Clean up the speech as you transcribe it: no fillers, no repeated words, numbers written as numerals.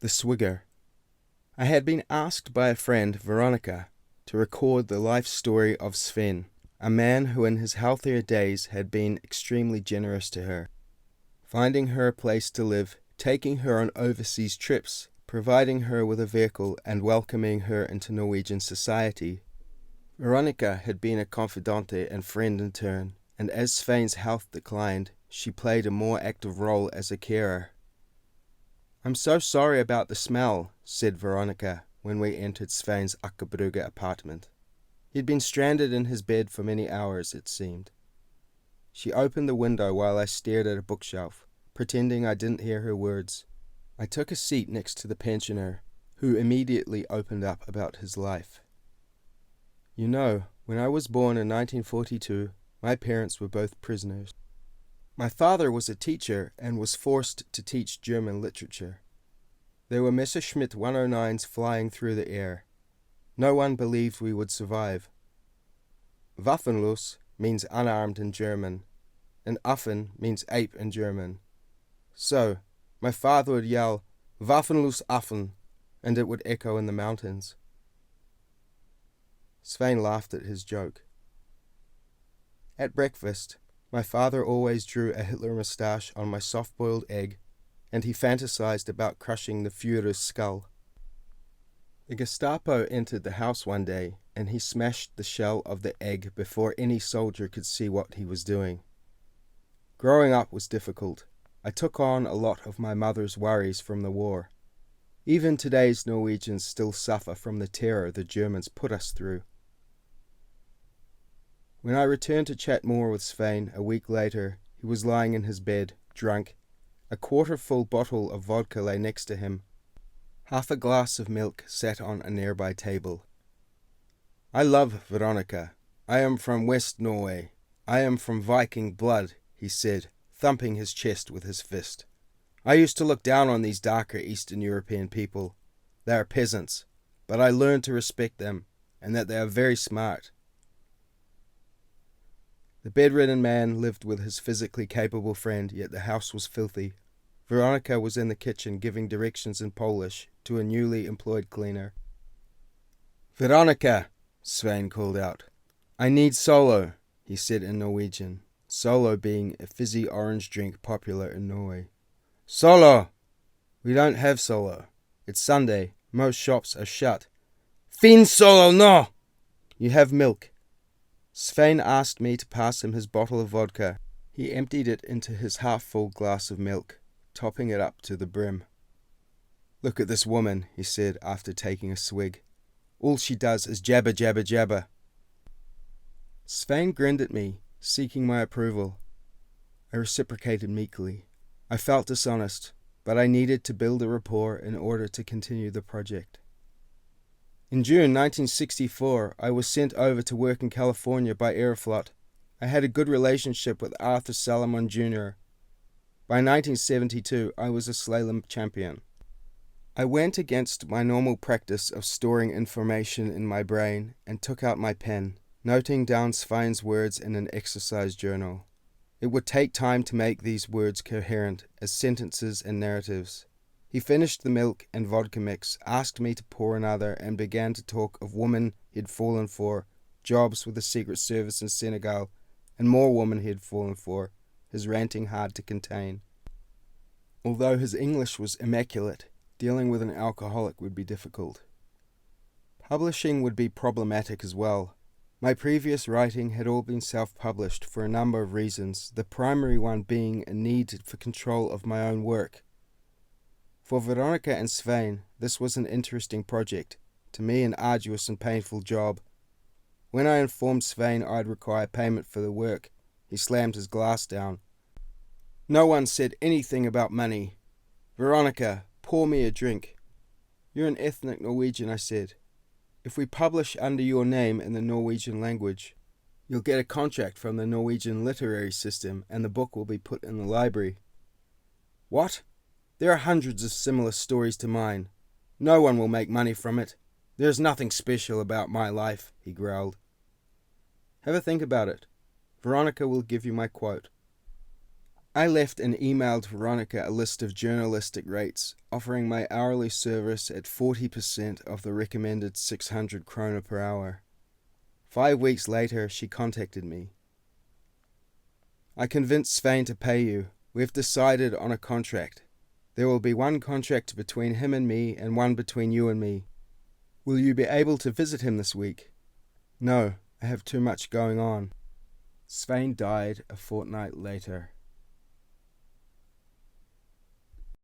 The Swigger. I had been asked by a friend, Veronica, to record the life story of Svein, a man who in his healthier days had been extremely generous to her, finding her a place to live, taking her on overseas trips, providing her with a vehicle, and welcoming her into Norwegian society. Veronica had been a confidante and friend in turn, and as Svein's health declined, she played a more active role as a carer. "I'm so sorry about the smell," said Veronica when we entered Svein's Akerbrugge apartment. He'd been stranded in his bed for many hours, it seemed. She opened the window while I stared at a bookshelf, pretending I didn't hear her words. I took a seat next to the pensioner, who immediately opened up about his life. "You know, when I was born in 1942, my parents were both prisoners. My father was a teacher and was forced to teach German literature. There were Messerschmitt 109s flying through the air. No one believed we would survive. Waffenlos means unarmed in German, and Affen means ape in German. So, my father would yell, 'Waffenlos Affen,' and it would echo in the mountains." Svein laughed at his joke. At breakfast, my father always drew a Hitler moustache on my soft-boiled egg, and he fantasized about crushing the Führer's skull. The Gestapo entered the house one day, and he smashed the shell of the egg before any soldier could see what he was doing. Growing up was difficult. I took on a lot of my mother's worries from the war. Even today's Norwegians still suffer from the terror the Germans put us through. When I returned to chat more with Svein a week later, he was lying in his bed, drunk. A quarter-full bottle of vodka lay next to him. Half a glass of milk sat on a nearby table. "I love Veronica. I am from West Norway. I am from Viking blood," he said, thumping his chest with his fist. "I used to look down on these darker Eastern European people. They are peasants, but I learned to respect them, and that they are very smart." The bedridden man lived with his physically capable friend, yet the house was filthy. Veronica was in the kitchen giving directions in Polish to a newly employed cleaner. "Veronica," Svein called out. "I need Solo," he said in Norwegian, Solo being a fizzy orange drink popular in Norway. "Solo!" "We don't have Solo. It's Sunday. Most shops are shut." "Fin Solo, no!" "You have milk." Svein asked me to pass him his bottle of vodka. He emptied it into his half-full glass of milk, topping it up to the brim. "Look at this woman," he said after taking a swig. "All she does is jabber, jabber, jabber." Svein grinned at me, seeking my approval. I reciprocated meekly. I felt dishonest, but I needed to build a rapport in order to continue the project. In June 1964, I was sent over to work in California by REVOLUT. I had a good relationship with Arthur Salomon Jr. By 1972, I was a slalom champion. I went against my normal practice of storing information in my brain and took out my pen, noting down Svein's words in an exercise journal. It would take time to make these words coherent as sentences and narratives. He finished the milk and vodka mix, asked me to pour another, and began to talk of women he'd fallen for, jobs with the Secret Service in Senegal, and more women he'd fallen for, his ranting hard to contain. Although his English was immaculate, dealing with an alcoholic would be difficult. Publishing would be problematic as well. My previous writing had all been self-published for a number of reasons, the primary one being a need for control of my own work. For Veronica and Svein, this was an interesting project, to me an arduous and painful job. When I informed Svein I'd require payment for the work, he slammed his glass down. "No one said anything about money. Veronica, pour me a drink." "You're an ethnic Norwegian," I said. "If we publish under your name in the Norwegian language, you'll get a contract from the Norwegian literary system and the book will be put in the library." "What? There are hundreds of similar stories to mine. No one will make money from it. There's nothing special about my life," he growled. "Have a think about it. Veronica will give you my quote." I left and emailed Veronica a list of journalistic rates, offering my hourly service at 40% of the recommended 600 krona per hour. 5 weeks later, she contacted me. I convinced Svein to pay you. We've decided on a contract. There will be one contract between him and me and one between you and me. Will you be able to visit him this week? No, I have too much going on. Svein died a fortnight later.